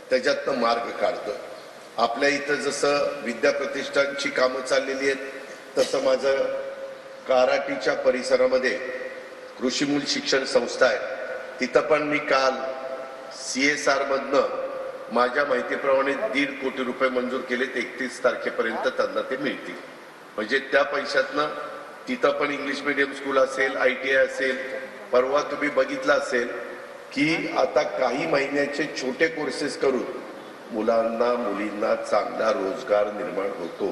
त्याच्यातनं मार्ग काढतोय। आपल्या इथं जसं विद्याप्रतिष्ठानची कामं चाललेली आहेत तसं माझं कराटीच्या परिसरामध्ये कृषीमूल शिक्षण संस्था आहे, तिथं पण मी काल CSR मधनं माझ्या माहितीप्रमाणे 1.5 कोटी रुपये मंजूर केलेत। 31 तारखेपर्यंत त्यांना ते मिळतील। म्हणजे त्या पैशातनं तिथं पण इंग्लिश मीडियम स्कूल असेल, ITI असेल। परवा तुम्ही बघितलं असेल की आता काही महिन्याचे छोटे कोर्सेस करून मुलांना मुलींना चांगला रोजगार निर्माण होतो।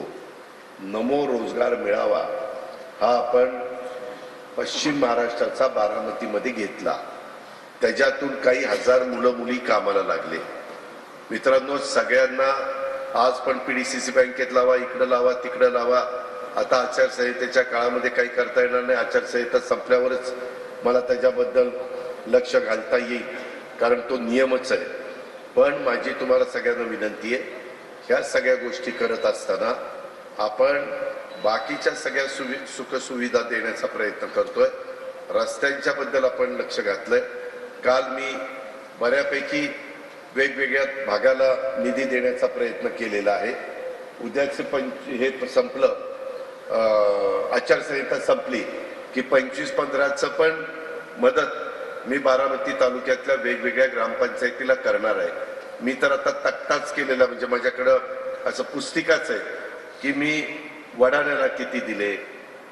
नमो रोजगार मिळावा हा आपण पश्चिम महाराष्ट्राचा बारामतीमध्ये घेतला, त्याच्यातून काही हजार मुलं मुली कामाला लागले। मित्रांनो, सगळ्यांना आज पण PDCC बँकेत लावा, इकडे लावा, तिकडे लावा। आता आचारसंहितेच्या काळामध्ये काही करता येणार नाही, आचारसंहिता संपल्यावरच मला त्याच्याबद्दल लक्ष घालता येईल, कारण तो नियमच आहे। पण माझी तुम्हाला सगळ्यांना विनंती आहे, ह्या सगळ्या गोष्टी करत असताना आपण बाकीच्या सगळ्या सुखसुविधा देण्याचा प्रयत्न करतोय। रस्त्यांच्या बद्दल आपण लक्ष घातलंय। काल मी बऱ्यापैकी वेगवेगळ्या भागाला निधी देण्याचा प्रयत्न केलेला आहे। उद्याचे हे संपलं, आचारसंहिता संपली की 25-15चं पण मदत मी बारामती तालुक्यातल्या वेगवेगळ्या ग्रामपंचायतीला करणार आहे। मी तर आता तक्ताच केलेला, म्हणजे माझ्याकडं असं पुस्तिकाच आहे की मी वडाण्याला किती दिले,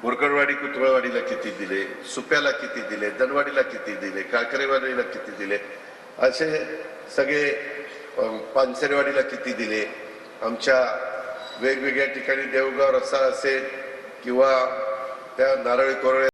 बोरकरवाडी कुतुळवाडीला किती दिले, सुप्याला किती दिले, दनवाडीला किती दिले, काळकरेवाडीला किती दिले, असे सगळे पानसरेवाडीला किती दिले, आमच्या वेगवेगळ्या ठिकाणी देवगाव रस्ता असेल किंवा त्या नारळी कोरळे